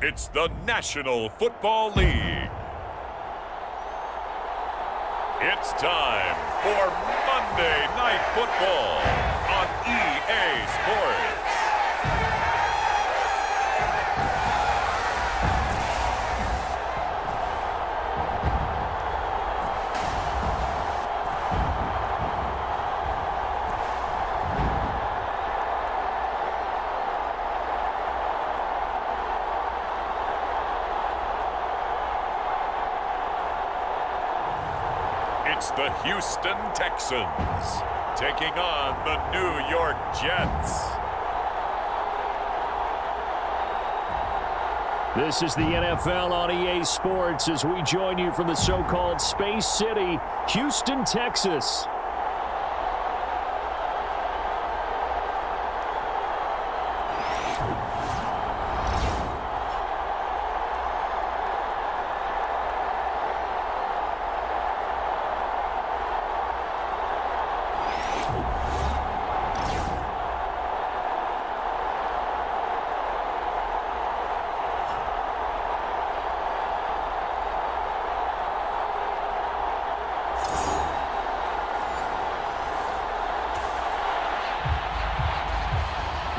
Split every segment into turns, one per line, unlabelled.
It's the National Football League. It's time for Monday Night Football on EA Sports. It's the Houston Texans taking on the New York Jets.
This is the NFL on EA Sports as we join you from the so-called Space City, Houston, Texas.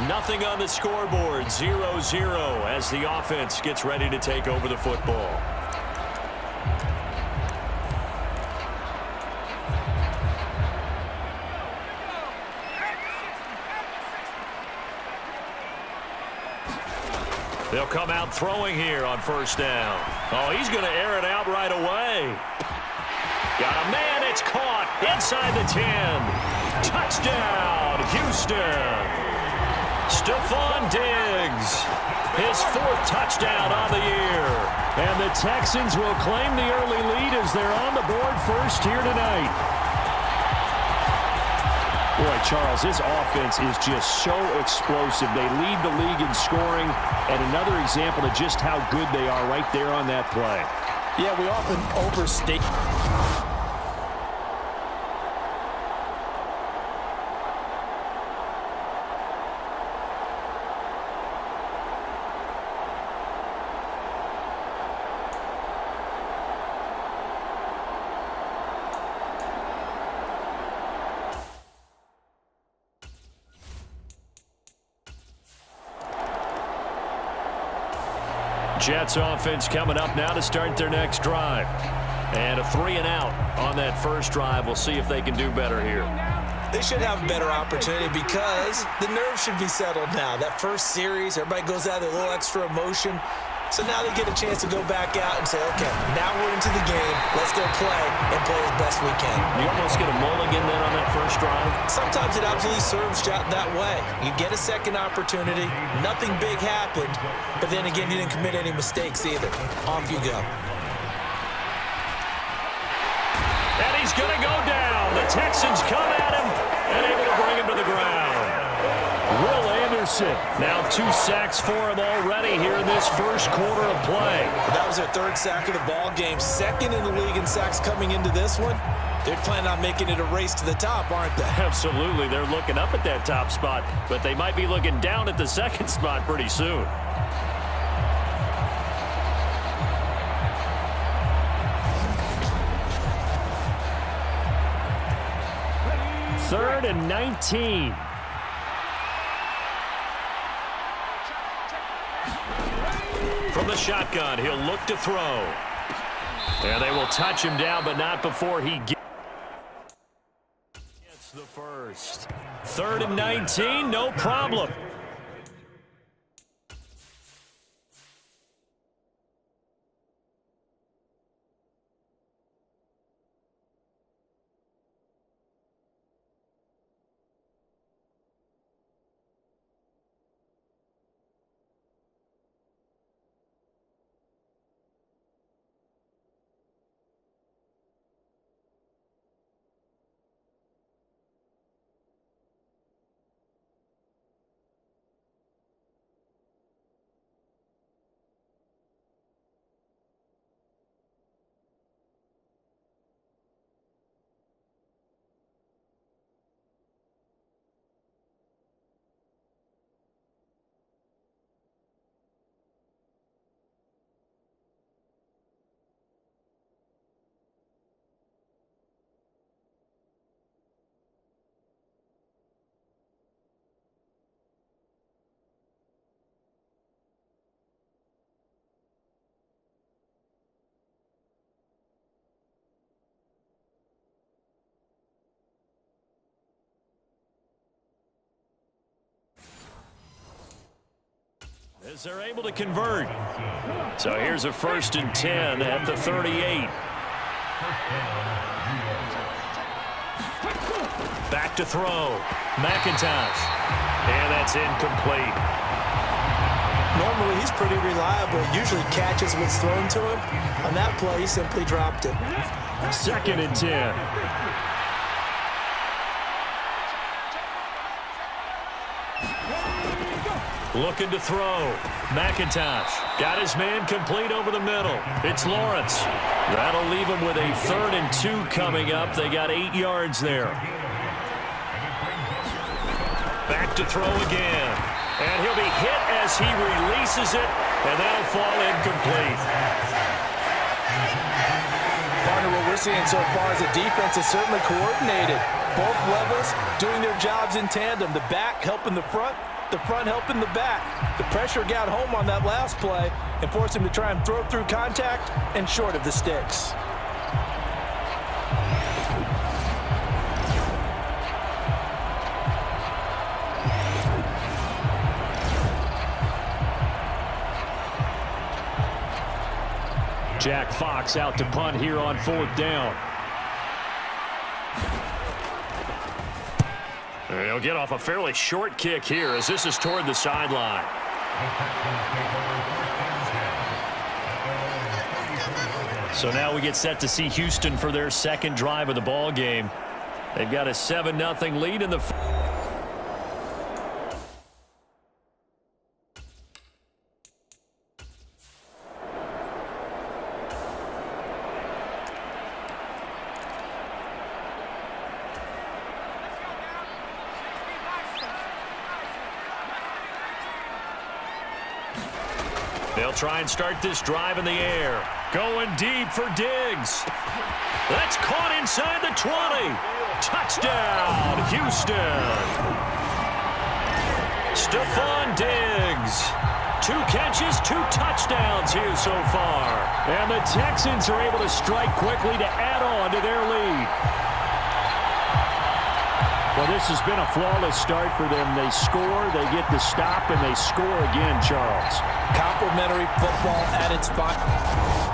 Nothing on the scoreboard, 0-0 as the offense gets ready to take over the football. They'll come out throwing here on first down. Oh, he's going to air it out right away. Got a man, it's caught inside the 10. Touchdown, Houston. Stephon Diggs, his fourth touchdown on the year. And the Texans will claim the early lead as they're on the board first here tonight. Boy, Charles, this offense is just so explosive. They lead the league in scoring, and another example of just how good they are right there on that play.
Yeah, we often overstate.
Jets offense coming up now to start their next drive. And a 3-and-out on that first drive. We'll see if they can do better here.
They should have a better opportunity because the nerves should be settled now. That first series, everybody goes out with a little extra emotion. So now they get a chance to go back out and say, okay, now we're into the game. Let's go play and play as best we can.
You almost get a mulligan then on that first drive.
Sometimes it absolutely serves that way. You get a second opportunity. Nothing big happened. But then again, you didn't commit any mistakes either. Off you go.
And he's going to go down. The Texans come at him and able to bring him to the ground. Will Anderson, now 2 sacks for him already here in this first quarter of play.
That was their third sack of the ball game. Second in the league in sacks coming into this one. They're planning on making it a race to the top, aren't they?
Absolutely. They're looking up at that top spot, but they might be looking down at the second spot pretty soon. Third and 19. From the shotgun, he'll look to throw. And they will touch him down, but not before he gets the first. Third and 19, no problem. As they're able to convert. So here's a 1st and 10 at the 38. Back to throw. McIntosh. And that's incomplete.
Normally, he's pretty reliable. Usually catches what's thrown to him. On that play, he simply dropped it.
2nd and 10. Looking to throw. McIntosh got his man complete over the middle. It's Lawrence. That'll leave him with a 3rd and 2 coming up. They got 8 yards there. Back to throw again. And he'll be hit as he releases it, and that'll fall incomplete.
Partner, what we're seeing so far is the defense is certainly coordinated. Both levels doing their jobs in tandem. The back helping the front helping the back. The pressure got home on that last play and forced him to try and throw through contact and short of the sticks.
Jack Fox out to punt here on 4th down. He'll get off a fairly short kick here as this is toward the sideline. So now we get set to see Houston for their 2nd drive of the ball game. They've got a 7-0 lead in the They'll try and start this drive in the air. Going deep for Diggs. That's caught inside the 20. Touchdown, Houston. Stephon Diggs. 2 catches, 2 touchdowns here so far. And the Texans are able to strike quickly to add on to their lead. Well, this has been a flawless start for them. They score, they get the stop, and they score again, Charles.
Complimentary football at its finest.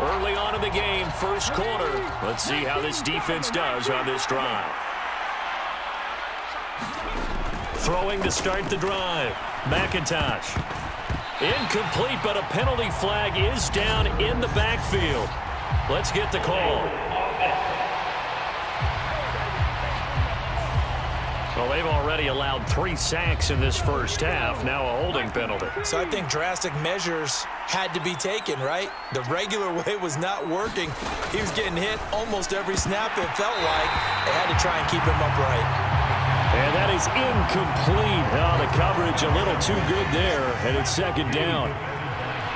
Early on in the game, 1st quarter. Let's see how this defense does on this drive. Throwing to start the drive. McIntosh. Incomplete, but a penalty flag is down in the backfield. Let's get the call. Well, they've already allowed 3 sacks in this 1st half. Now a holding penalty.
So I think drastic measures had to be taken, right? The regular way was not working. He was getting hit almost every snap, it felt like. They had to try and keep him upright.
And that is incomplete. Oh, the coverage a little too good there, and it's 2nd down.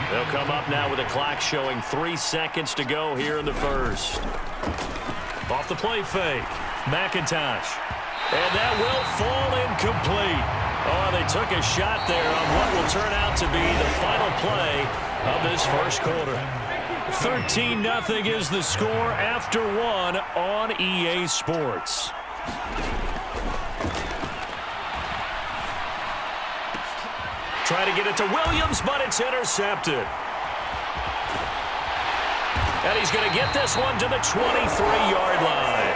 They'll come up now with a clock showing 3 seconds to go here in the 1st. Off the play fake. McIntosh. And that will fall incomplete. Oh, they took a shot there on what will turn out to be the final play of this 1st quarter. 13-0 is the score after 1 on EA Sports. Try to get it to Williams, but it's intercepted. And he's going to get this one to the 23-yard line.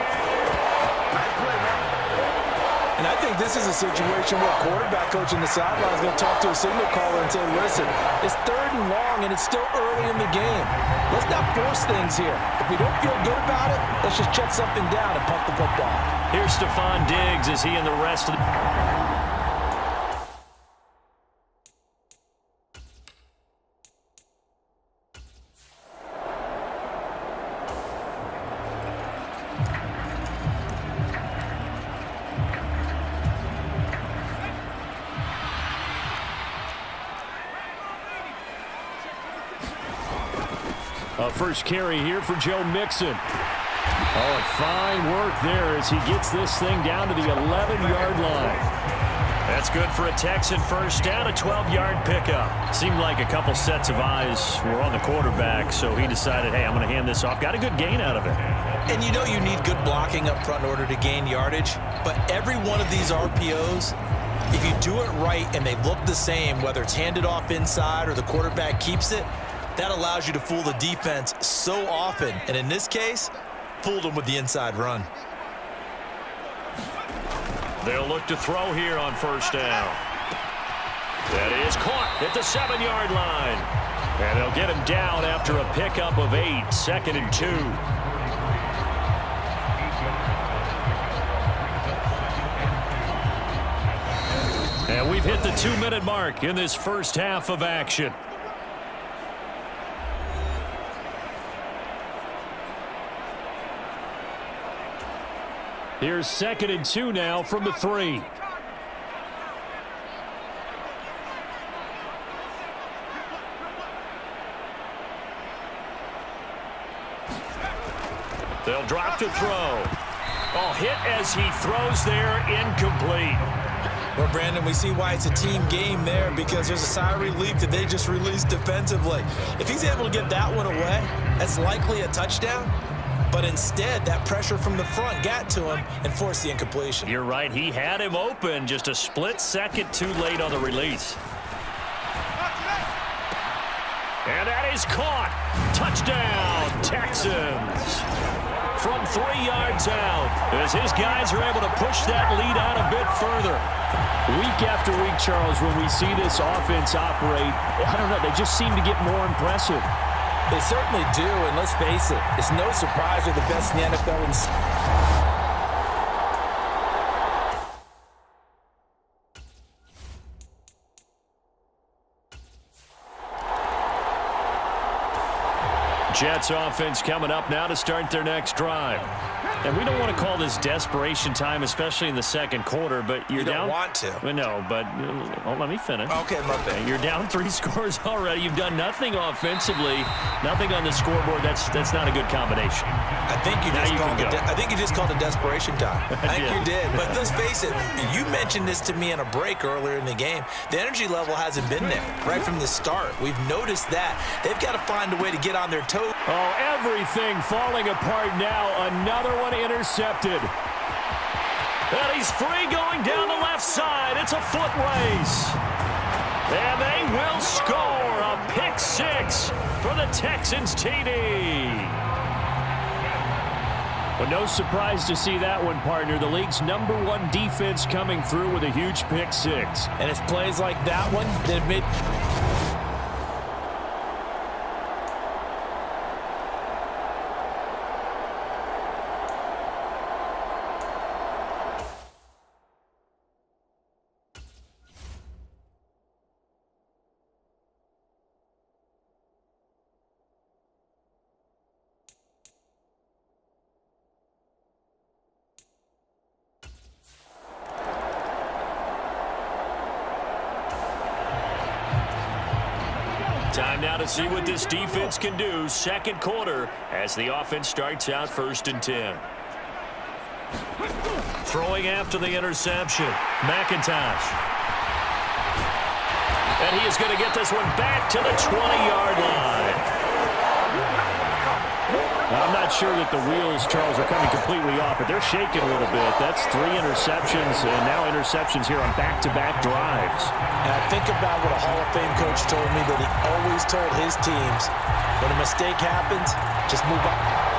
And I think this is a situation where quarterback coach in the sideline is going to talk to a signal caller and say, listen, it's 3rd and long and it's still early in the game. Let's not force things here. If we don't feel good about it, let's just check something down and punt the football.
Here's Stephon Diggs as he and the rest of the... First carry here for Joe Mixon. Oh, fine work there as he gets this thing down to the 11-yard line. That's good for a Texan first down, a 12-yard pickup. Seemed like a couple sets of eyes were on the quarterback, so he decided, hey, I'm going to hand this off. Got a good gain out of it.
And you know you need good blocking up front in order to gain yardage, but every one of these RPOs, if you do it right and they look the same, whether it's handed off inside or the quarterback keeps it, that allows you to fool the defense so often. And in this case, fooled them with the inside run.
They'll look to throw here on first down. That is caught at the 7-yard line. And they'll get him down after a pickup of 8, 2nd and 2. And we've hit the 2-minute mark in this first half of action. Here's 2nd and 2 now from the 3. They'll drop to throw. Oh, hit as he throws there, incomplete.
Well, Brandon, we see why it's a team game there, because there's a sigh of relief that they just released defensively. If he's able to get that one away, that's likely a touchdown. But instead, that pressure from the front got to him and forced the incompletion.
You're right. He had him open, just a split second too late on the release. And that is caught. Touchdown, Texans. From 3 yards out, as his guys are able to push that lead out a bit further.
Week after week, Charles, when we see this offense operate, I don't know, they just seem to get more impressive.
They certainly do, and let's face it, it's no surprise they're the best in the NFL.
Jets offense coming up now to start their next drive. And we don't want to call this desperation time, especially in the second quarter, but you're down.
You don't want to.
No, but let me finish.
Okay, my bad.
You're down 3 scores already. You've done nothing offensively, nothing on the scoreboard. That's not a good combination.
I think you just called it desperation time. I think you did. But let's face it, you mentioned this to me in a break earlier in the game. The energy level hasn't been there right from the start. We've noticed that. They've got to find a way to get on their toes.
Oh, everything falling apart now. Another one intercepted. And he's free going down the left side. It's a foot race. And they will score a pick 6 for the Texans TD. Well, no surprise to see that one, partner. The league's #1 defense coming through with a huge pick 6.
And it's plays like that one that made...
Time now to see what this defense can do. Second quarter as the offense starts out 1st and 10. Throwing after the interception. McIntosh. And he is going to get this one back to the 20-yard line. Now, I'm not sure that the wheels, Charles, are coming completely off, but they're shaking a little bit. That's 3 interceptions, and now interceptions here on back-to-back drives.
And I think about what a Hall of Fame coach told me that he always told his teams, when a mistake happens, just move on.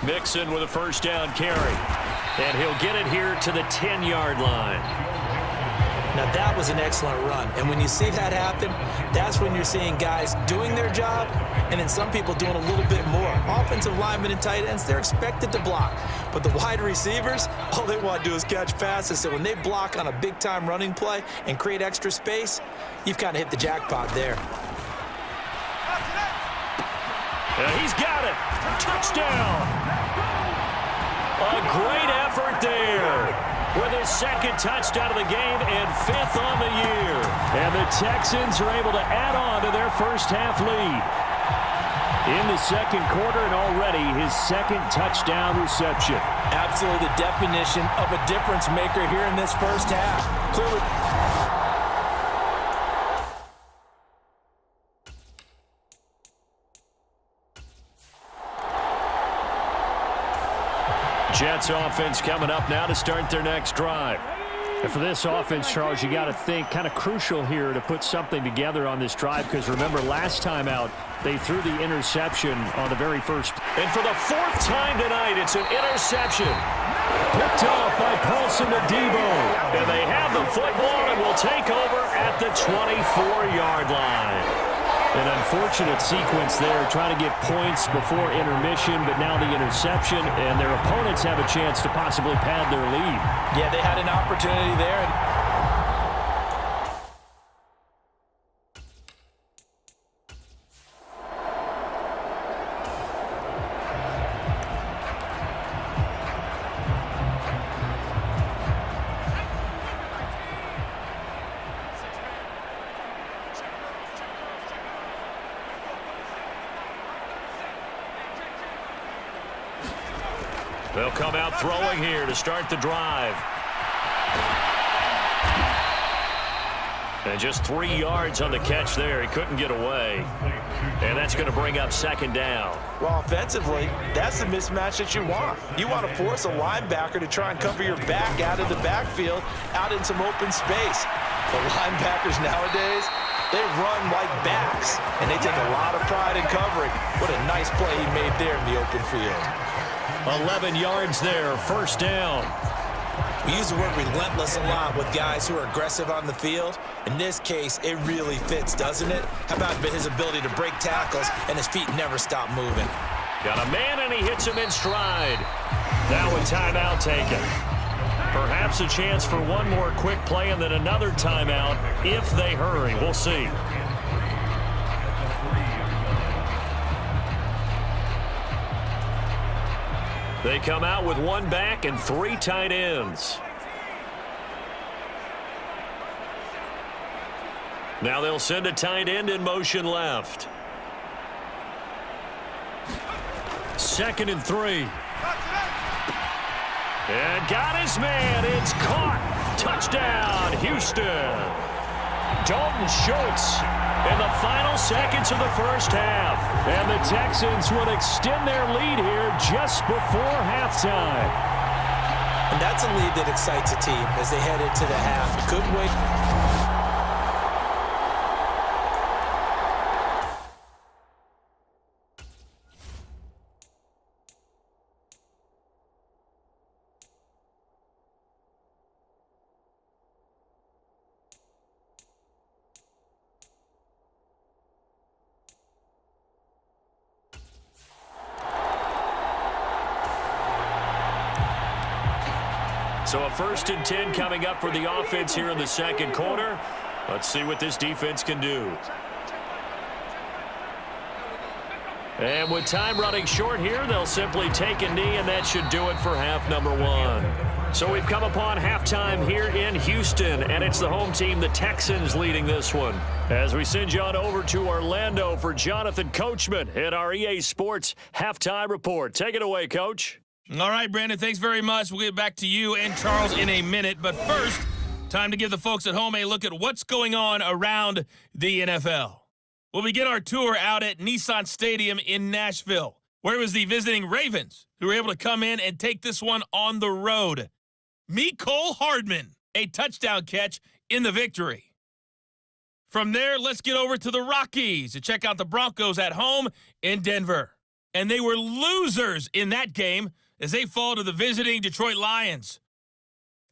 Mixon with a first down carry. And he'll get it here to the 10-yard line.
Now, that was an excellent run. And when you see that happen, that's when you're seeing guys doing their job and then some people doing a little bit more. Offensive linemen and tight ends, they're expected to block. But the wide receivers, all they want to do is catch passes. So when they block on a big-time running play and create extra space, you've kind of hit the jackpot there.
And he's got it. Touchdown. A great effort there. with his second touchdown of the game and 5th on the year.
And the Texans are able to add on to their first half lead. In the second quarter, and already his second touchdown reception.
Absolutely the definition of a difference maker here in this first half. Clearly.
Jets offense coming up now to start their next drive.
And for this offense, Charles, you got to think kind of crucial here to put something together on this drive, because remember, last time out, they threw the interception on the very first.
And for the 4th time tonight, it's an interception.
Picked off by Paulson Adebo.
And they have the football and will take over at the 24-yard line.
An unfortunate sequence there, trying to get points before intermission, but now the interception, and their opponents have a chance to possibly pad their lead.
Yeah, they had an opportunity there.
They'll come out throwing here to start the drive. And just 3 yards on the catch there. He couldn't get away. And that's going to bring up 2nd down.
Well, offensively, that's the mismatch that you want. You want to force a linebacker to try and cover your back out of the backfield, out in some open space. The linebackers nowadays, they run like backs, and they take a lot of pride in covering. What a nice play he made there in the open field.
11 yards there, 1st down.
We use the word relentless a lot with guys who are aggressive on the field. In this case, it really fits, doesn't it? How about his ability to break tackles and his feet never stop moving?
Got a man, and he hits him in stride. Now a timeout taken. Perhaps a chance for one more quick play and then another timeout if they hurry. We'll see. They come out with 1 back and 3 tight ends. Now they'll send a tight end in motion left. 2nd and 3. And got his man. It's caught. Touchdown, Houston. Dalton Schultz in the final seconds of the first half.
And the Texans would extend their lead here just before halftime.
And that's a lead that excites a team as they head into the half. Couldn't wait.
So a 1st and 10 coming up for the offense here in the second quarter. Let's see what this defense can do. And with time running short here, they'll simply take a knee, and that should do it for half number 1. So we've come upon halftime here in Houston, and it's the home team, the Texans, leading this one. As we send you on over to Orlando for Jonathan Coachman at our EA Sports Halftime Report. Take it away, Coach.
All right, Brandon, thanks very much. We'll get back to you and Charles in a minute. But first, time to give the folks at home a look at what's going on around the NFL. We'll begin our tour out at Nissan Stadium in Nashville, where it was the visiting Ravens who were able to come in and take this one on the road. Mecole Hardman, a touchdown catch in the victory. From there, let's get over to the Rockies to check out the Broncos at home in Denver. And they were losers in that game as they fall to the visiting Detroit Lions.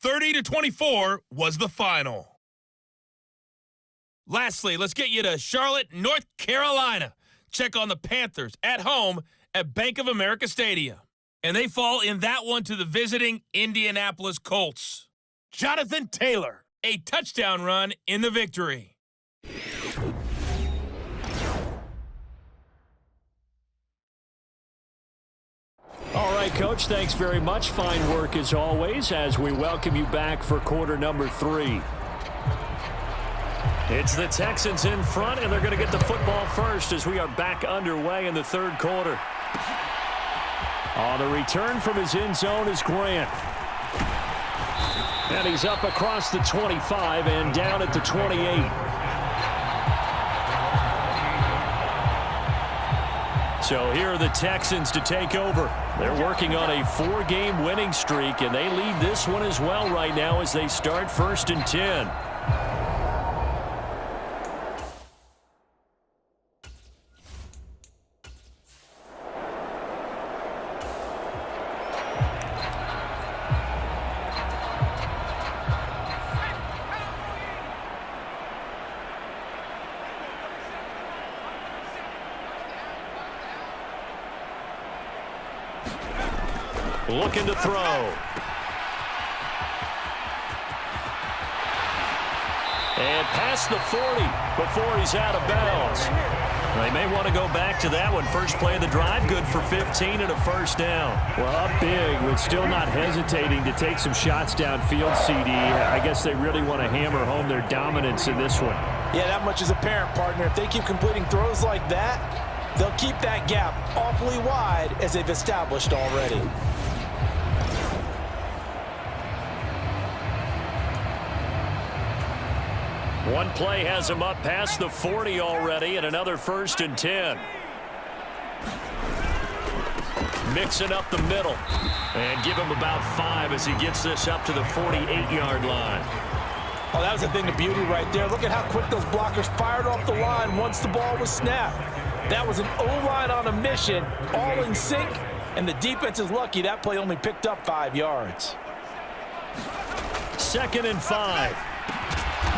30-24 was the final. Lastly, let's get you to Charlotte, North Carolina. Check on the Panthers at home at Bank of America Stadium. And they fall in that one to the visiting Indianapolis Colts. Jonathan Taylor, a touchdown run in the victory.
All right, Coach, thanks very much. Fine work as always as we welcome you back for quarter number 3. It's the Texans in front, and they're going to get the football first as we are back underway in the third quarter. On the return from his end zone is Grant. And he's up across the 25 and down at the 28. So here are the Texans to take over. They're working on a 4-game winning streak, and they lead this one as well right now as they start 1st and 10. Looking to throw. And past the 40 before he's out of bounds. They may want to go back to that one. First play of the drive, good for 15 and a first down. Well, up big, but still not hesitating to take some shots downfield, CD. I guess they really want to hammer home their dominance in this one.
Yeah, that much is apparent, partner. If they keep completing throws like that, they'll keep that gap awfully wide as they've established already.
One play has him up past the 40 already, and another 1st and 10. Mixing up the middle. And give him about 5 as he gets this up to the 48-yard line.
Oh, that was a thing of beauty right there. Look at how quick those blockers fired off the line once the ball was snapped. That was an O-line on a mission, all in sync, and the defense is lucky that play only picked up 5 yards.
2nd and 5.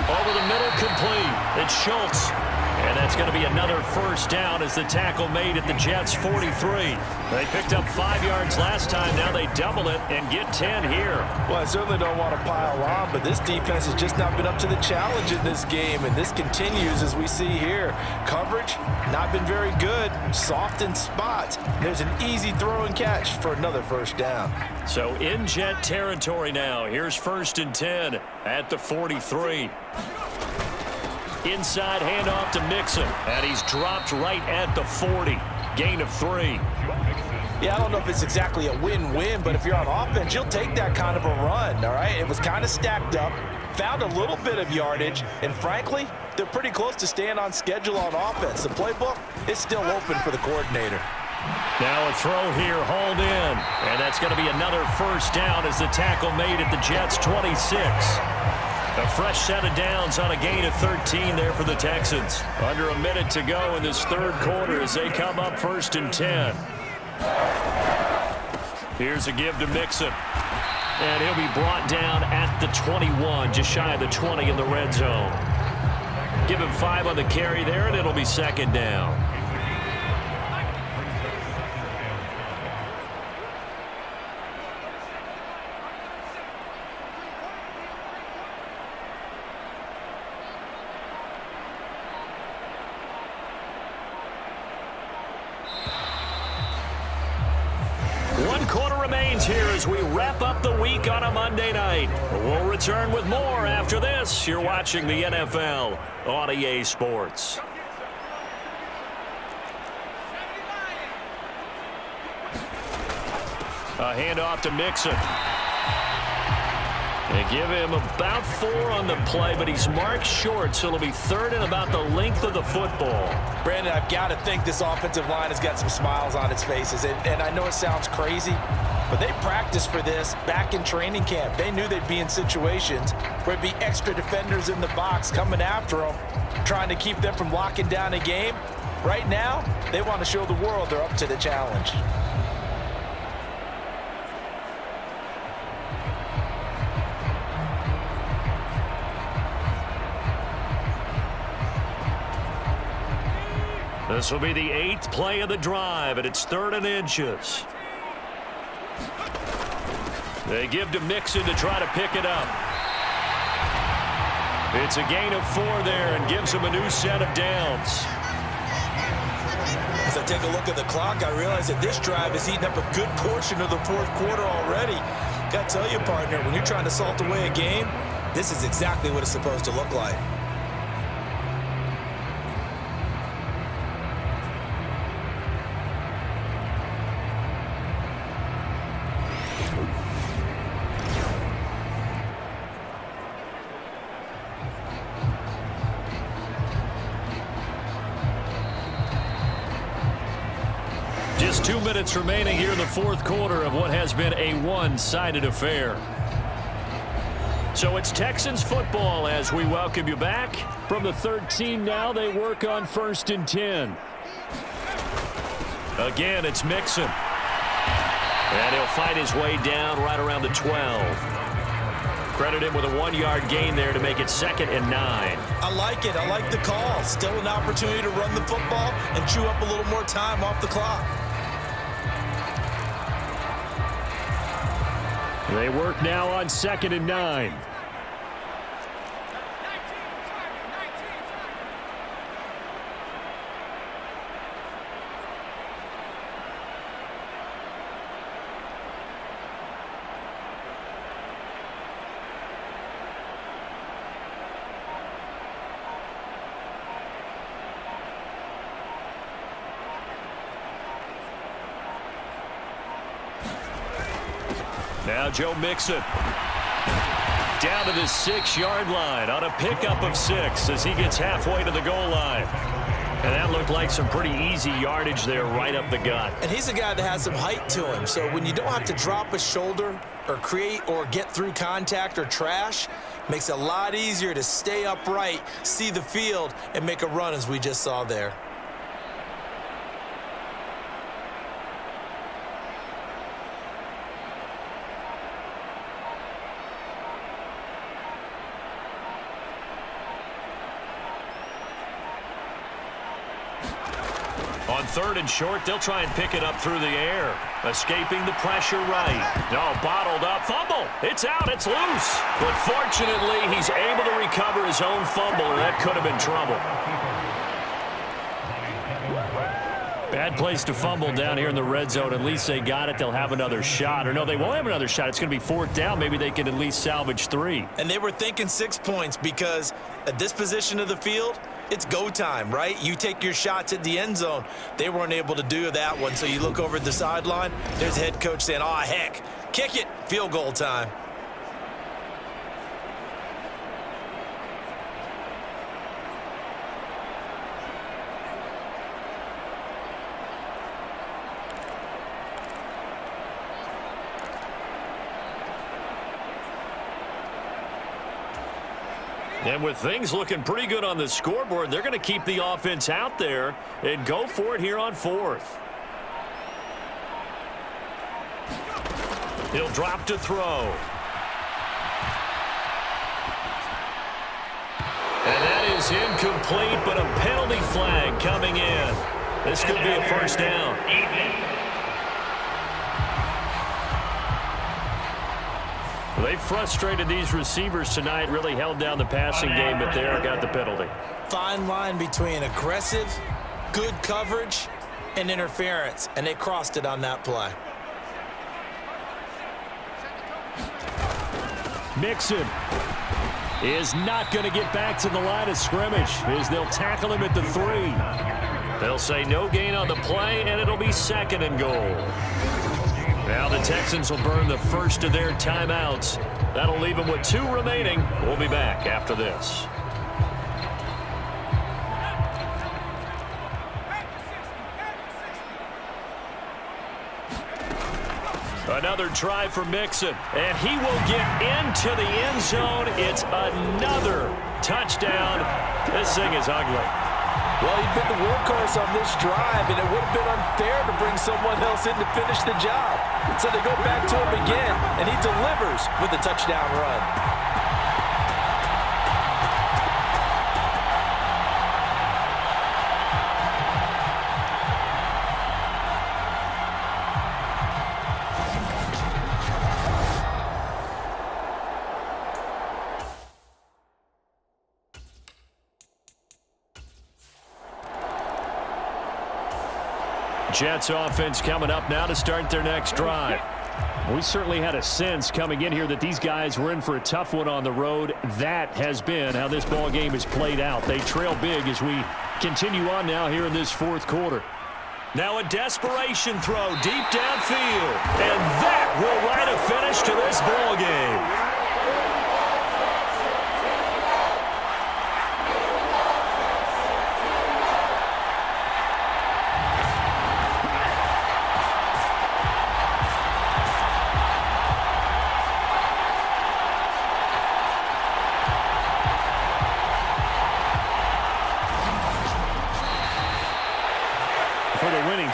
Over the middle, complete. It's Schultz. And that's going to be another first down as the tackle made at the Jets' 43. They picked up 5 yards last time. Now they double it and get 10 here.
Well, I certainly don't want to pile on, but this defense has just not been up to the challenge in this game, and this continues as we see here. Coverage, not been very good. Soft in spots. There's an easy throw and catch for another first down.
So in Jet territory now. Here's 1st and 10 at the 43. Inside handoff to Mixon, and he's dropped right at the 40. Gain of 3.
Yeah, I don't know if it's exactly a win-win, but if you're on offense, you'll take that kind of a run, all right? It was kind of stacked up, found a little bit of yardage, and frankly, they're pretty close to staying on schedule on offense. The playbook is still open for the coordinator.
Now a throw here, hauled in, and that's going to be another first down as the tackle made at the Jets' 26. A fresh set of downs on a gain of 13 there for the Texans. Under a minute to go in this third quarter as they come up 1st and 10. Here's a give to Mixon. And he'll be brought down at the 21, just shy of the 20 in the red zone. Give him 5 on the carry there, and it'll be 2nd down. Here as we wrap up the week on a Monday night. We'll return with more after this. You're watching the NFL on EA Sports. A handoff to Mixon. They give him about 4 on the play, but he's marked short, so it'll be 3rd and about the length of the football.
Brandon, I've got to think this offensive line has got some smiles on its faces, and I know it sounds crazy, but they practiced for this back in training camp. They knew they'd be in situations where it'd be extra defenders in the box coming after them, trying to keep them from locking down a game. Right now, they want to show the world they're up to the challenge.
This will be the 8th play of the drive, and it's 3rd and inches. They give to Mixon to try to pick it up. It's a gain of 4 there and gives him a new set of downs.
As I take a look at the clock, I realize that this drive is eating up a good portion of the fourth quarter already. Got to tell you, partner, when you're trying to salt away a game, this is exactly what it's supposed to look like.
Just 2 minutes remaining here in the fourth quarter of what has been a one-sided affair. So it's Texans football as we welcome you back. From the 13 now, they work on 1st and 10. Again, it's Mixon. And he'll fight his way down right around the 12. Credit him with a 1-yard gain there to make it 2nd and 9.
I like it. I like the call. Still an opportunity to run the football and chew up a little more time off the clock.
They work now on 2nd and 9. Now Joe Mixon down to the 6-yard line on a pickup of 6 as he gets halfway to the goal line. And that looked like some pretty easy yardage there right up the gut.
And he's a guy that has some height to him, so when you don't have to drop a shoulder or create or get through contact or trash, makes it a lot easier to stay upright, see the field, and make a run as we just saw there.
On 3rd and short, they'll try and pick it up through the air. Escaping the pressure right. No, bottled up. Fumble. It's out. It's loose. But fortunately, he's able to recover his own fumble, and that could have been trouble. Bad place to fumble down here in the red zone. At least they got it. They'll have another shot. Or no, they won't have another shot. It's going to be 4th down. Maybe they can at least salvage 3.
And they were thinking 6 points because at this position of the field, it's go time, right? You take your shots at the end zone. They weren't able to do that one, so you look over at the sideline. There's the head coach saying, "Oh, heck, kick it, field goal time."
And with things looking pretty good on the scoreboard, they're going to keep the offense out there and go for it here on 4th. He'll drop to throw. And that is incomplete, but a penalty flag coming in. This could be a 1st down. They frustrated these receivers tonight, really held down the passing game, but there got the penalty.
Fine line between aggressive, good coverage, and interference, and they crossed it on that play.
Mixon is not going to get back to the line of scrimmage as they'll tackle him at the 3. They'll say no gain on the play, and it'll be 2nd and goal. Now the Texans will burn the first of their timeouts. That'll leave them with 2 remaining. We'll be back after this. Another try for Mixon, and he will get into the end zone. It's another touchdown. This thing is ugly.
Well, he's been the workhorse on this drive, and it would have been unfair to bring someone else in to finish the job. So they go back to him again, and he delivers with a touchdown run.
Jets offense coming up now to start their next drive. We certainly had a sense coming in here that these guys were in for a tough one on the road. That has been how this ball game has played out. They trail big as we continue on now here in this fourth quarter. Now a desperation throw deep downfield. And that will write a finish to this ball game.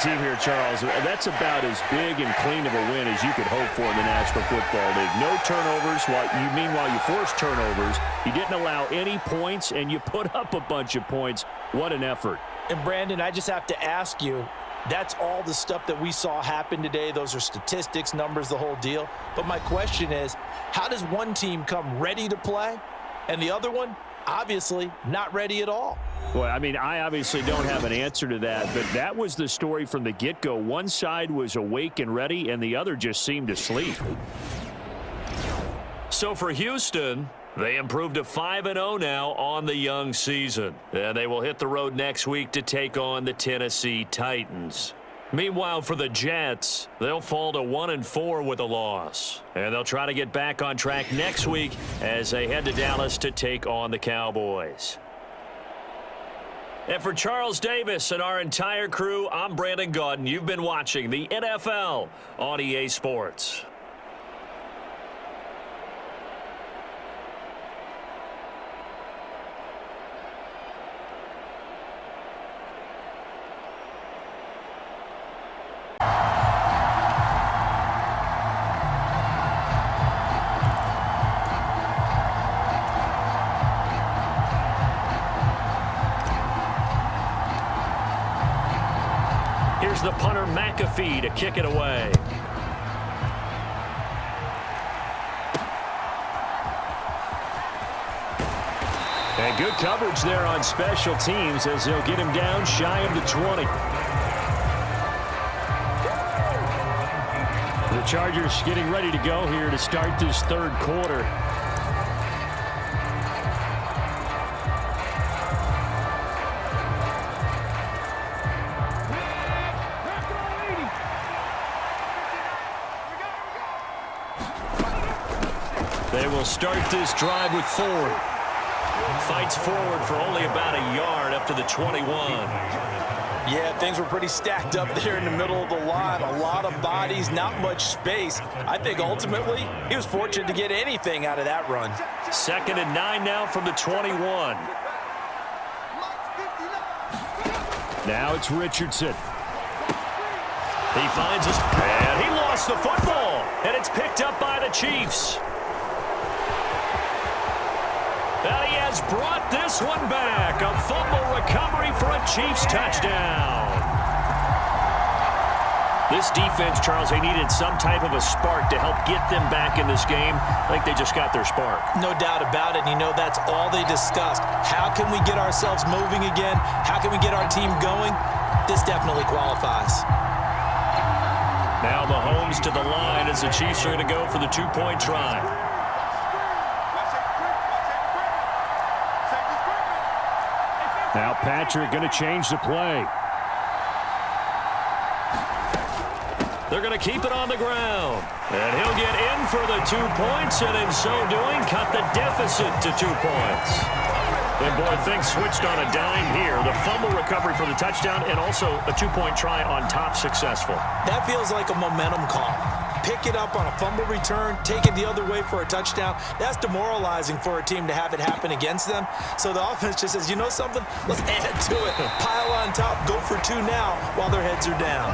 Team here, Charles, that's about as big and clean of a win as you could hope for in the National Football League. No turnovers. Meanwhile, you forced turnovers. You didn't allow any points, and you put up a bunch of points. What an effort.
And, Brandon, I just have to ask you, that's all the stuff that we saw happen today. Those are statistics, numbers, the whole deal. But my question is, how does one team come ready to play, and the other one, obviously, not ready at all?
Well, I mean, I obviously don't have an answer to that, but that was the story from the get-go. One side was awake and ready, and the other just seemed to sleep. So for Houston, they improved to 5-0 now on the young season. And they will hit the road next week to take on the Tennessee Titans. Meanwhile, for the Jets, they'll fall to 1-4 with a loss. And they'll try to get back on track next week as they head to Dallas to take on the Cowboys. And for Charles Davis and our entire crew, I'm Brandon Gaudin. You've been watching the NFL on EA Sports. Here's the punter, McAfee, to kick it away. And good coverage there on special teams as they'll get him down shy of the 20. The Chargers getting ready to go here to start this third quarter. They will start this drive with Ford. Fights forward for only about a yard up to the 21.
Yeah, things were pretty stacked up there in the middle of the line. A lot of bodies, not much space. I think ultimately he was fortunate to get anything out of that run.
2nd and 9 now from the 21. Now it's Richardson. He finds his... And he lost the football. And it's picked up by the Chiefs. And he has brought this one back. A fumble recovery for a Chiefs touchdown. This defense, Charles, they needed some type of a spark to help get them back in this game. I think they just got their spark.
No doubt about it. And you know, that's all they discussed. How can we get ourselves moving again? How can we get our team going? This definitely qualifies.
Now Mahomes to the line as the Chiefs are going to go for the two-point try. Now Patrick going to change the play. They're going to keep it on the ground. And he'll get in for the 2 points, and in so doing, cut the deficit to 2 points. And boy, things switched on a dime here. The fumble recovery for the touchdown and also a 2-point try on top successful.
That feels like a momentum call. Pick it up on a fumble return, take it the other way for a touchdown. That's demoralizing for a team to have it happen against them. So the offense just says, you know something? Let's add to it. Pile on top, go for 2 now while their heads are down.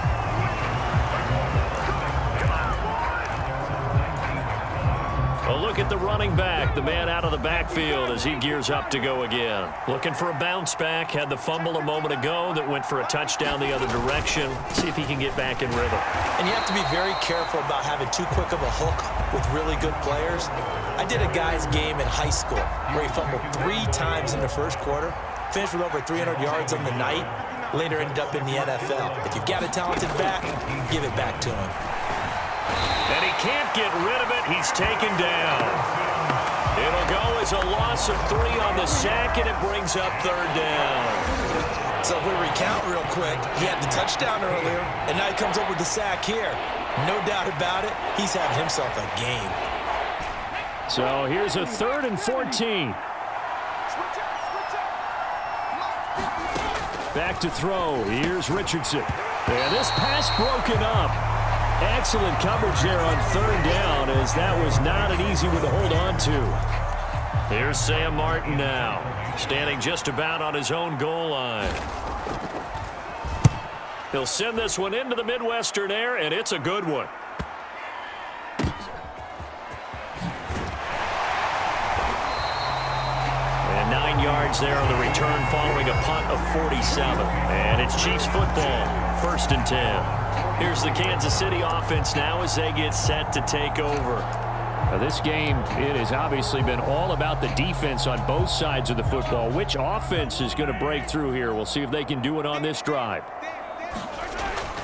A look at the running back, the man out of the backfield as he gears up to go again. Looking for a bounce back, had the fumble a moment ago that went for a touchdown the other direction. See if he can get back in rhythm.
And you have to be very careful about having too quick of a hook with really good players. I did a guy's game in high school where he fumbled 3 times in the first quarter, finished with over 300 yards on the night. later ended up in the NFL. If you've got a talented back, give it back to him.
And he can't get rid of it. He's taken down. It'll go as a loss of 3 on the sack, and it brings up 3rd down.
So if we recount real quick, he had the touchdown earlier, and now he comes up with the sack here. No doubt about it, he's having himself a game.
So here's a 3rd and 14. Back to throw. Here's Richardson. And this pass broken up. Excellent coverage there on 3rd down, as that was not an easy one to hold on to.
Here's Sam Martin now, standing just about on his own goal line. He'll send this one into the Midwestern air, and it's a good one. And 9 yards there on the return following a punt of 47. And it's Chiefs football, 1st and 10. Here's the Kansas City offense now as they get set to take over.
Now this game, it has obviously been all about the defense on both sides of the football. Which offense is going to break through here? We'll see if they can do it on this drive.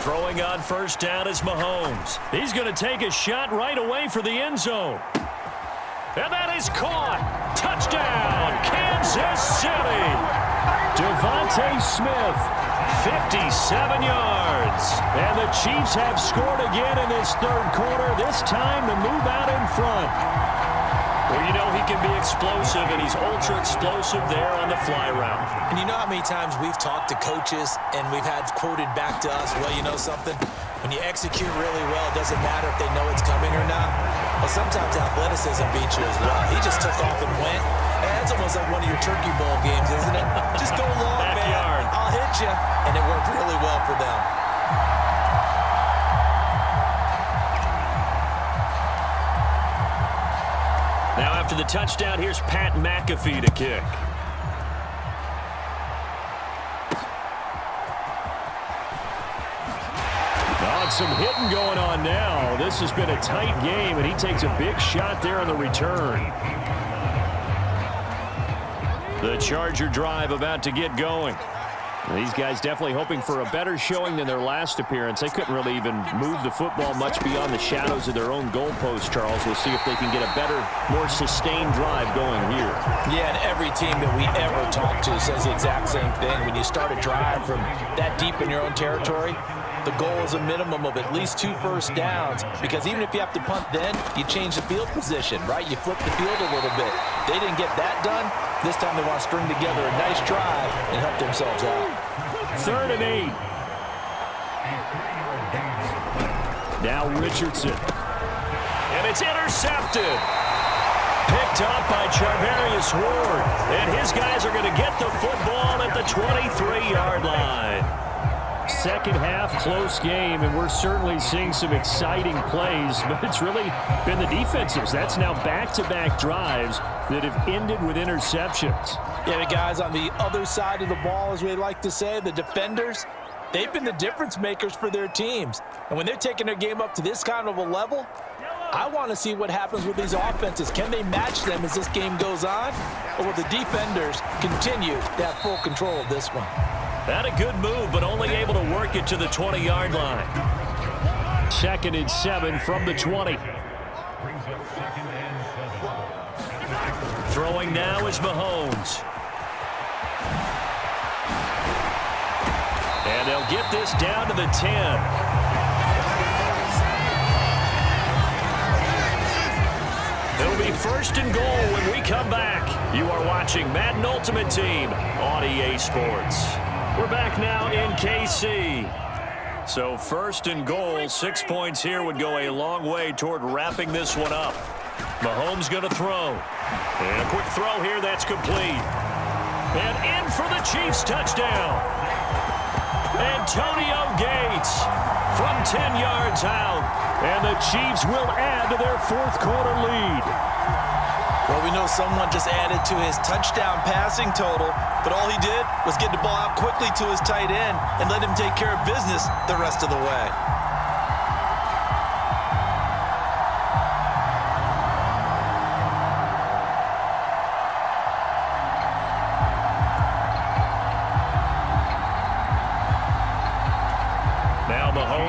Throwing on 1st down is Mahomes. He's going to take a shot right away for the end zone. And that is caught. Touchdown, Kansas City.
Devontae Smith, 57 yards. And the Chiefs have scored again in this 3rd quarter, this time to move out in front.
Well, you know he can be explosive, and he's ultra-explosive there on the fly route.
And you know how many times we've talked to coaches and we've had quoted back to us, well, you know something? When you execute really well, it doesn't matter if they know it's coming or not. Well, sometimes athleticism beats you as well. He just took off and went. And that's almost like one of your Turkey Bowl games, isn't it? Just go long,
Backyard.
man. I'll hit you. And it worked really well for them.
Now after the touchdown, here's Pat McAfee to kick.
Some hitting going on now. This has been a tight game, and he takes a big shot there on the return.
The Charger drive about to get going.
These guys definitely hoping for a better showing than their last appearance. They couldn't really even move the football much beyond the shadows of their own goalpost, Charles. We'll see if they can get a better, more sustained drive going here.
Yeah, and every team that we ever talk to says the exact same thing. When you start a drive from that deep in your own territory, the goal is a minimum of at least 2 first downs, because even if you have to punt then, you change the field position, right? You flip the field a little bit. They didn't get that done. This time they want to string together a nice drive and help themselves out.
3rd and 8. Now Richardson.
And it's intercepted. Picked up by Charvarius Ward. And his guys are going to get the football at the 23-yard line.
Second half, close game, and we're certainly seeing some exciting plays, but it's really been the defenses. That's now back-to-back drives that have ended with interceptions.
Yeah, the guys on the other side of the ball, as we like to say, the defenders, they've been the difference makers for their teams. And when they're taking their game up to this kind of a level, I want to see what happens with these offenses. Can they match them as this game goes on? Or will the defenders continue to have full control of this one?
Had a good move, but only able to work it to the 20-yard line.
2nd and 7 from the 20.
Throwing now is Mahomes. And they'll get this down to the 10. It'll be 1st and goal when we come back. You are watching Madden Ultimate Team on EA Sports. We're back now in KC. So 1st and goal, 6 points here would go a long way toward wrapping this one up. Mahomes going to throw. And a quick throw here that's complete. And in for the Chiefs touchdown. Antonio Gates from 10 yards out.
And the Chiefs will add to their 4th quarter lead.
Well, we know someone just added to his touchdown passing total, but all he did was get the ball out quickly to his tight end and let him take care of business the rest of the way.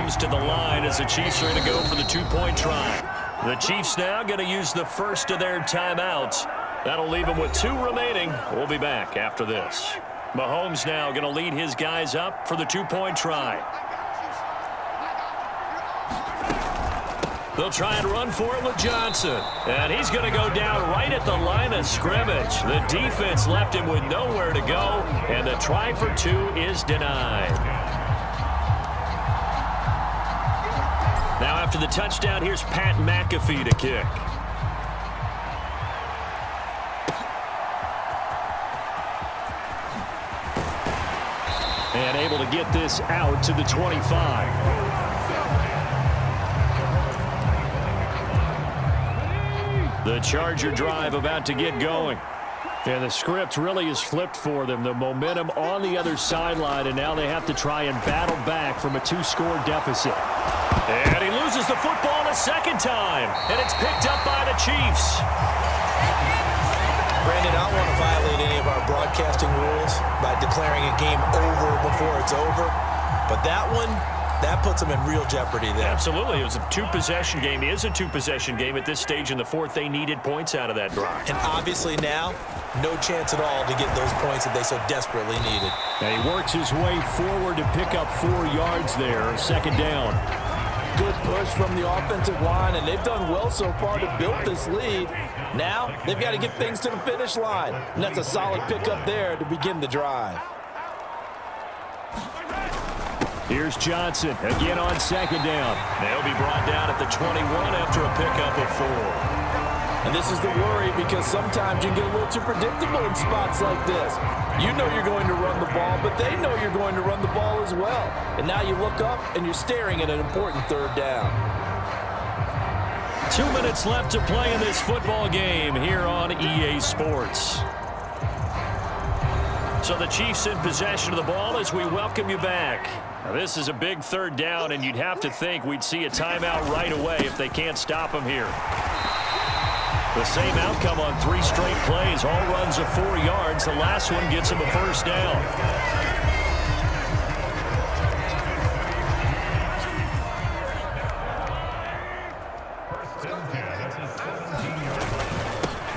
comes to the line as the Chiefs are going to go for the two-point try. The Chiefs now going to use the first of their timeouts. That'll leave them with 2 remaining. We'll be back after this. Mahomes now going to lead his guys up for the two-point try. They'll try and run for it with Johnson. And he's going to go down right at the line of scrimmage. The defense left him with nowhere to go, and the try for 2 is denied. Now after the touchdown, here's Pat McAfee to kick. And able to get this out to the 25. The Charger drive about to get going. And the script really is flipped for them. The momentum on the other sideline, and now they have to try and battle back from a 2-score deficit. And he loses the football a second time. And it's picked up by the Chiefs.
Brandon, I don't want to violate any of our broadcasting rules by declaring a game over before it's over. But that one, that puts them in real jeopardy there.
Absolutely. It was a 2-possession game. It is a 2-possession game at this stage in the fourth. They needed points out of that drive.
And obviously now, no chance at all to get those points that they so desperately needed.
And he works his way forward to pick up 4 yards there. Second down.
Good push from the offensive line, and they've done well so far to build this lead. Now, they've got to get things to the finish line. And that's a solid pickup there to begin the drive.
Here's Johnson again on second down. They'll be brought down at the 21 after a pickup of 4.
And this is the worry because sometimes you can get a little too predictable in spots like this. You know you're going to run the ball, but they know you're going to run the ball as well. And now you look up and you're staring at an important third down.
2 minutes left to play in this football game here on EA Sports. So the Chiefs in possession of the ball as we welcome you back. Now this is a big third down, and you'd have to think we'd see a timeout right away if they can't stop them here. The same outcome on 3 straight plays, all runs of 4 yards. The last one gets him a first down.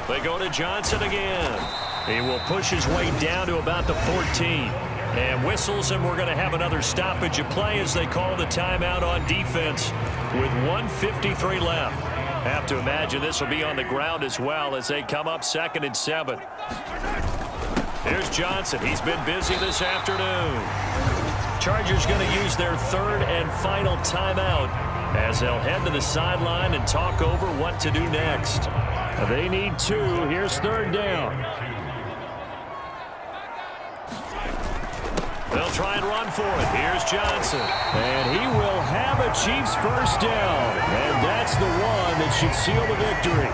They go to Johnson again. He will push his way down to about the 14. And whistles, and we're going to have another stoppage of play as they call the timeout on defense with 1:53 left. Have to imagine this will be on the ground as well as they come up 2nd and 7. Here's Johnson. He's been busy this afternoon. Chargers going to use their 3rd and final timeout as they'll head to the sideline and talk over what to do next. They need 2. Here's 3rd down. They'll try and run for it. Here's Johnson. And he will have a Chiefs first down. And that's the one that should seal the victory.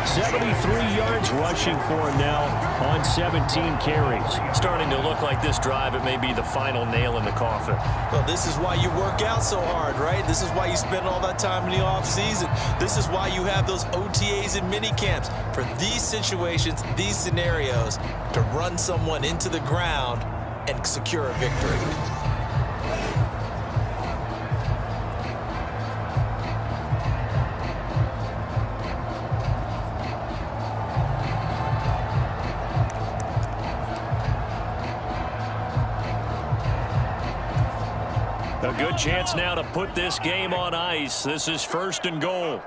73 yards rushing for him now on 17 carries. Starting to look like this drive, it may be the final nail in the coffin.
Well, this is why you work out so hard, right? This is why you spend all that time in the offseason. This is why you have those OTAs and mini camps. For these situations, these scenarios, to run someone into the ground and secure a victory.
A good chance now to put this game on ice. This is 1st and goal.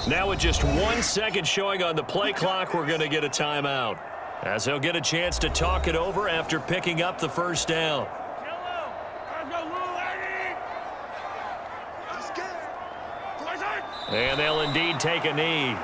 Now with just 1 second showing on the play clock, we're going to get a timeout, as they'll get a chance to talk it over after picking up the first down. And they'll indeed take a knee.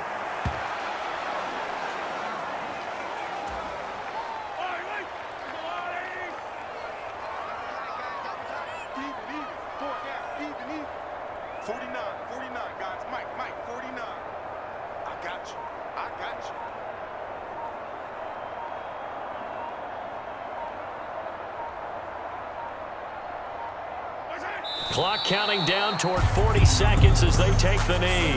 Clock counting down toward 40 seconds as they take the knee.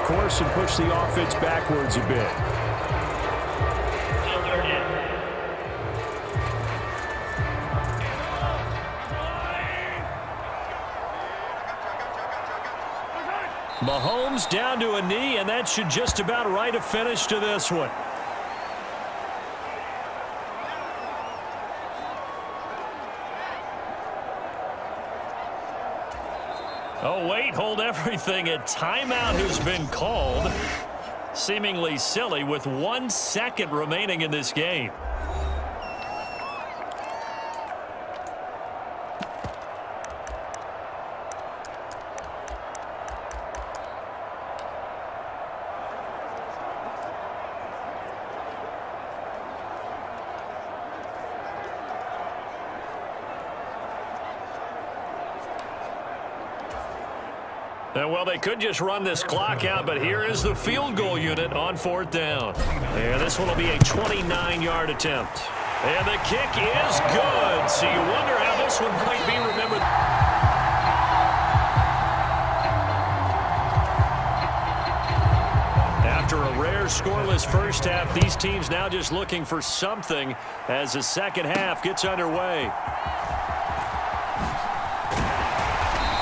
course, and push the offense backwards a bit. Mahomes down to a knee, and that should just about write a finish to this one. Oh, wait, hold everything. A timeout has been called. Seemingly silly with 1 second remaining in this game. Well, they could just run this clock out, but here is the field goal unit on 4th down. And this one will be a 29-yard attempt. And the kick is good. So you wonder how this one might be remembered. After a rare scoreless first half, these teams now just looking for something as the second half gets underway.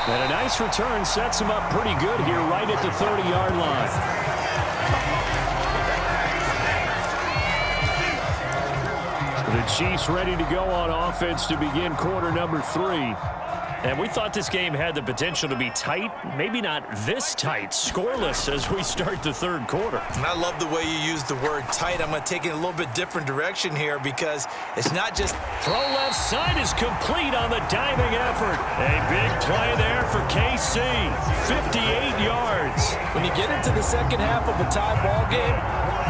And a nice return sets him up pretty good here right at the 30-yard line. The Chiefs ready to go on offense to begin quarter number 3. And we thought this game had the potential to be tight, maybe not this tight, scoreless as we start the third quarter.
And I love the way you use the word tight. I'm going to take it a little bit different direction here because it's not just...
Throw left side is complete on the diving effort. A big play there for KC, 58 yards.
When you get into the second half of a tie ball game,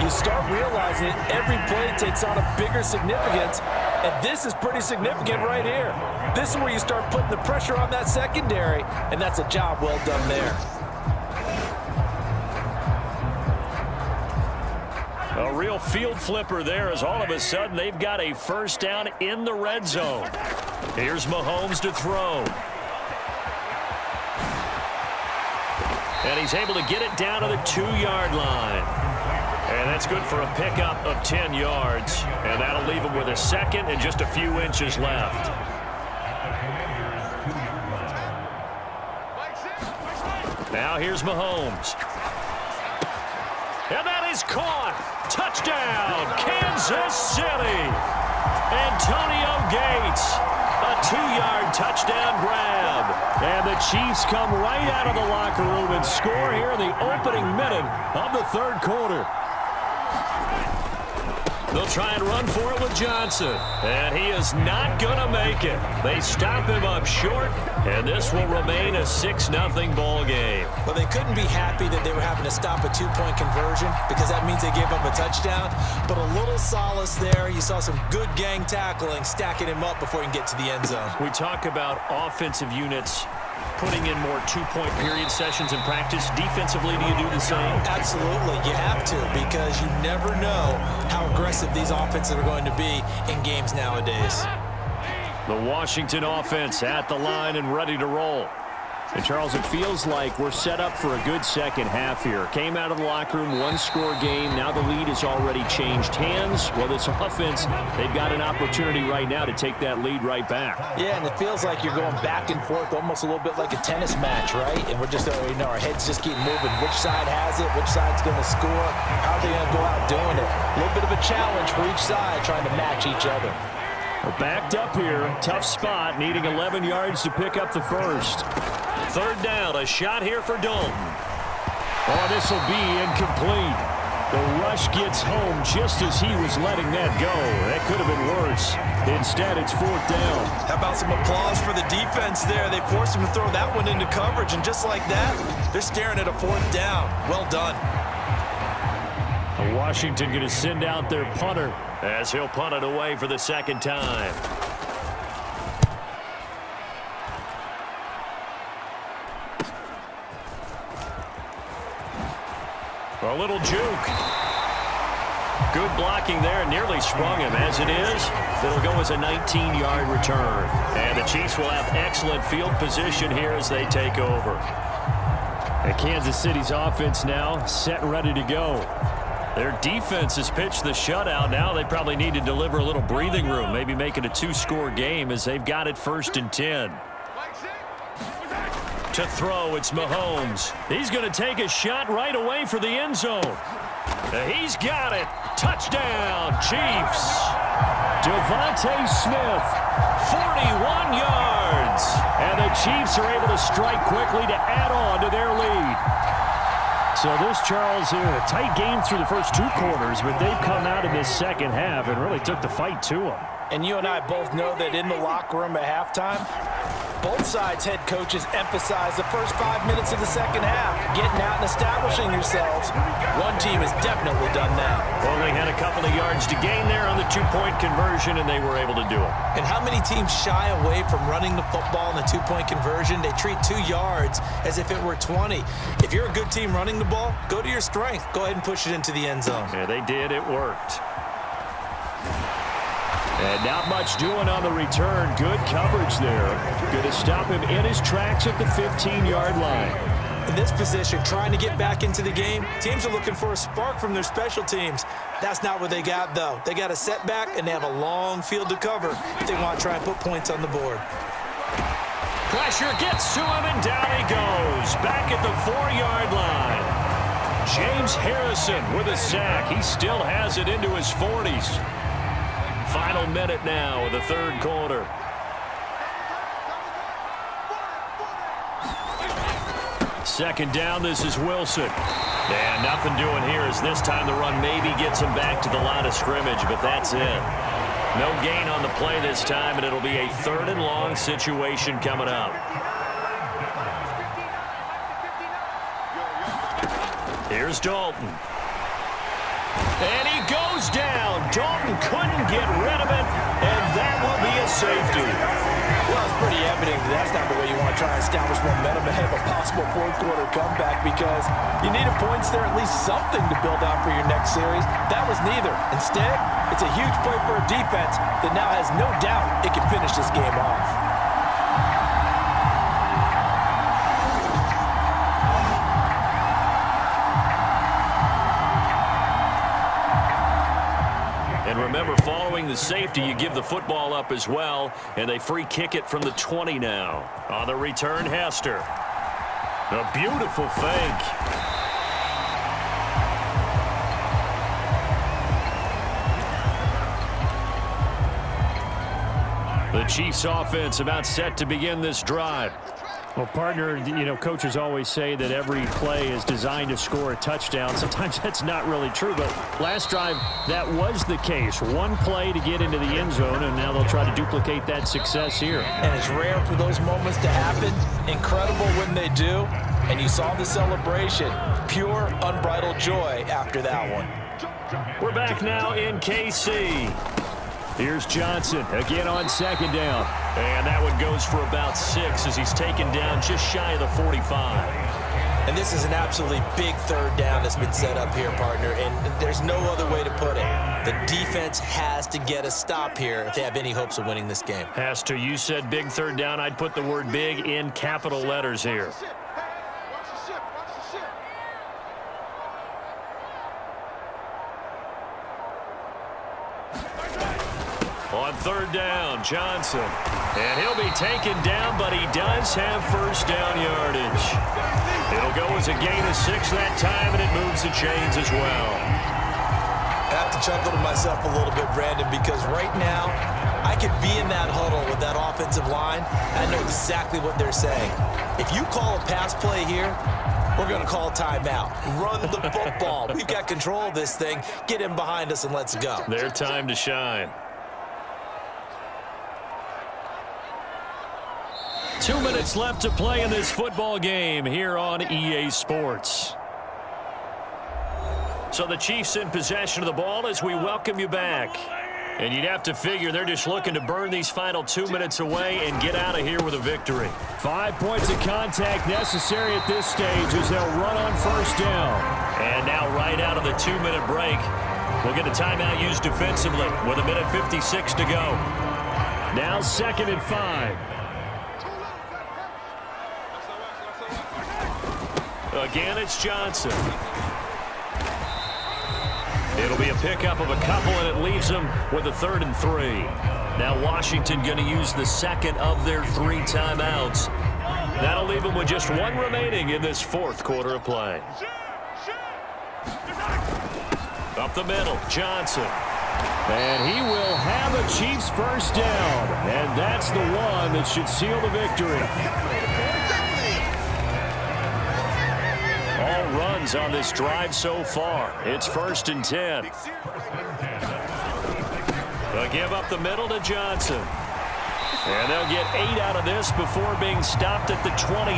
you start realizing that every play takes on a bigger significance, and this is pretty significant right here. This is where you start putting the pressure on that secondary, and that's a job well done there.
A real field flipper there as all of a sudden they've got a first down in the red zone. Here's Mahomes to throw. And he's able to get it down to the 2-yard line. And that's good for a pickup of 10 yards. And that'll leave him with a second and just a few inches left. Now here's Mahomes. And that is caught. Touchdown, Kansas City. Antonio Gates. A 2-yard touchdown grab. And the Chiefs come right out of the locker room and score here in the opening minute of the third quarter. They'll try and run for it with Johnson. And he is not going to make it. They stop him up short, and this will remain a 6-0 ball game.
Well, they couldn't be happy that they were having to stop a 2-point conversion because that means they gave up a touchdown. But a little solace there. You saw some good gang tackling, stacking him up before he can get to the end zone.
We talk about offensive units putting in more 2-point period sessions in practice. Defensively, do you do the same?
Absolutely. You have to because you never know how aggressive these offenses are going to be in games nowadays.
The Washington offense at the line and ready to roll. And, Charles, it feels like we're set up for a good second half here. Came out of the locker room, 1-score game. Now the lead has already changed hands. Well, this offense, they've got an opportunity right now to take that lead right back.
Yeah, and it feels like you're going back and forth almost a little bit like a tennis match, right? And we're just, our heads just keep moving. Which side has it? Which side's going to score? How are they going to go out doing it? A little bit of a challenge for each side trying to match each other.
We're backed up here. Tough spot, needing 11 yards to pick up the first. Third down, a shot here for Dalton. Oh, this will be incomplete. The rush gets home just as he was letting that go. That could have been worse. Instead, it's 4th down.
How about some applause for the defense there? They forced him to throw that one into coverage, and just like that, they're staring at a 4th down. Well done.
Washington going to send out their punter as he'll punt it away for the second time. A little juke. Good blocking there, nearly sprung him. As it is, it'll go as a 19-yard return. And the Chiefs will have excellent field position here as they take over. And Kansas City's offense now set and ready to go. Their defense has pitched the shutout. Now they probably need to deliver a little breathing room, maybe make it a 2-score game as they've got it 1st and 10. To throw, it's Mahomes. He's going to take a shot right away for the end zone. He's got it. Touchdown, Chiefs. Devontae Smith, 41 yards. And the Chiefs are able to strike quickly to add on to their lead. So this, Charles, a tight game through the first 2 quarters, but they've come out in this second half and really took the fight to them.
And you and I both know that in the locker room at halftime, both sides' head coaches emphasize the first 5 minutes of the second half, getting out and establishing yourselves. One team has definitely done that.
Only had a couple of yards to gain there on the 2-point conversion, and they were able to do it.
And how many teams shy away from running the football in the 2-point conversion? They treat 2 yards as if it were 20. If you're a good team running the ball, go to your strength. Go ahead and push it into the end zone.
Yeah, they did. It worked.
And not much doing on the return. Good coverage there. Going to stop him in his tracks at the 15-yard line.
In this position, trying to get back into the game, teams are looking for a spark from their special teams. That's not what they got, though. They got a setback, and they have a long field to cover if they want to try and put points on the board.
Pressure gets to him, and down he goes. Back at the 4-yard line. James Harrison with a sack. He still has it into his 40s. Final minute now of the 3rd quarter. Second down, this is Wilson. And nothing doing here as this time the run maybe gets him back to the line of scrimmage, but that's it. No gain on the play this time, and it'll be a 3rd and long situation coming up. Here's Dalton. And he goes down. Dalton couldn't get rid of it, and that will be a safety.
Well, it's pretty evident that's not the way you want to try and establish momentum ahead of a possible 4th quarter comeback, because you needed points there, at least something to build out for your next series. That was neither. Instead, it's a huge play for a defense that now has no doubt it can finish this game off.
Remember, following the safety, you give the football up as well, and they free kick it from the 20 now. On the return, Hester. A beautiful fake. The Chiefs offense about set to begin this drive.
Well, partner, coaches always say that every play is designed to score a touchdown. Sometimes that's not really true, but last drive, that was the case. One play to get into the end zone, and now they'll try to duplicate that success here.
And it's rare for those moments to happen. Incredible when they do. And you saw the celebration. Pure, unbridled joy after that one.
We're back now in KC.
Here's Johnson again on 2nd down.
And that one goes for about 6 as he's taken down just shy of the 45.
And this is an absolutely big 3rd down that's been set up here, partner, and there's no other way to put it. The defense has to get a stop here if they have any hopes of winning this game.
Has to. You said big 3rd down. I'd put the word big in capital letters here. On 3rd down, Johnson. And he'll be taken down, but he does have 1st down yardage. It'll go as a gain of 6 that time, and it moves the chains as well.
I have to chuckle to myself a little bit, Brandon, because right now I could be in that huddle with that offensive line, and I know exactly what they're saying. If you call a pass play here, we're going to call timeout. Run the football. We've got control of this thing. Get him behind us and let's go.
Their time to shine. 2 minutes left to play in this football game here on EA Sports. So the Chiefs in possession of the ball as we welcome you back. And you'd have to figure they're just looking to burn these final 2 minutes away and get out of here with a victory.
5 points of contact necessary at this stage as they'll run on 1st down.
And now right out of the 2-minute break, we'll get a timeout used defensively with 1:56 to go.
Now 2nd and 5.
Again, it's Johnson. It'll be a pickup of a couple, and it leaves them with a 3rd and 3. Now Washington going to use the second of their 3 timeouts. That'll leave them with just 1 remaining in this 4th quarter of play. Up the middle, Johnson.
And he will have a Chiefs first down. And that's the one that should seal the victory. All runs on this drive so far. It's 1st and 10.
They'll give up the middle to Johnson. And they'll get 8 out of this before being stopped at the 28.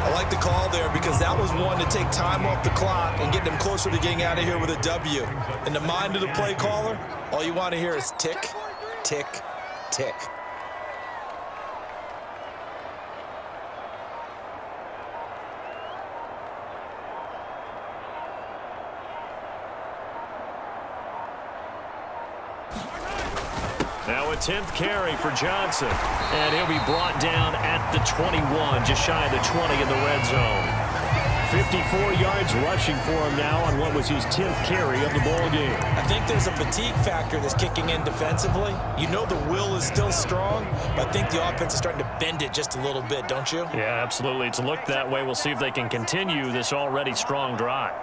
I like the call there because that was one to take time off the clock and get them closer to getting out of here with a W. In the mind of the play caller, all you want to hear is tick, tick, tick.
Now a 10th carry for Johnson. And he'll be brought down at the 21, just shy of the 20 in the red zone.
54 yards rushing for him now on what was his 10th carry of the ball game.
I think there's a fatigue factor that's kicking in defensively. You know the will is still strong, but I think the offense is starting to bend it just a little bit, don't you?
Yeah, absolutely. It's looked that way. We'll see if they can continue this already strong drive.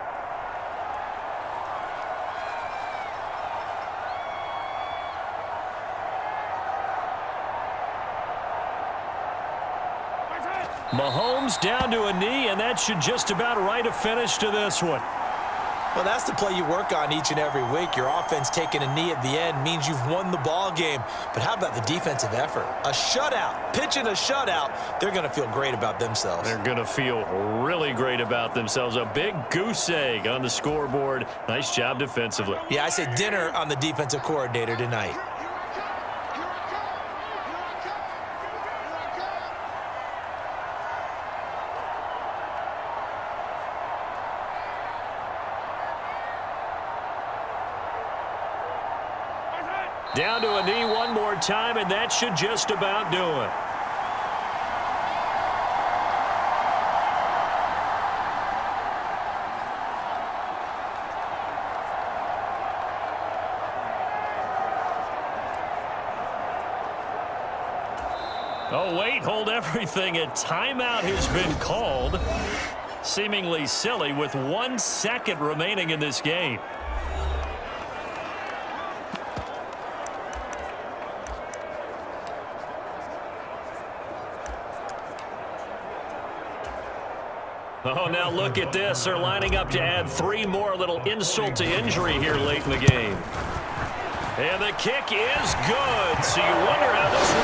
Mahomes down to a knee, and that should just about write a finish to this one.
Well, that's the play you work on each and every week. Your offense taking a knee at the end means you've won the ball game. But how about the defensive effort? A shutout, pitching a shutout, they're going to feel great about themselves.
They're going to feel really great about themselves. A big goose egg on the scoreboard. Nice job defensively.
Yeah, I say dinner on the defensive coordinator tonight.
Down to a knee one more time, and that should just about do it. Oh, wait, hold everything. A timeout has been called. Seemingly silly with 1 second remaining in this game. Oh, now look at this. They're lining up to add 3 more, little insult to injury here late in the game. And the kick is good. So you wonder how this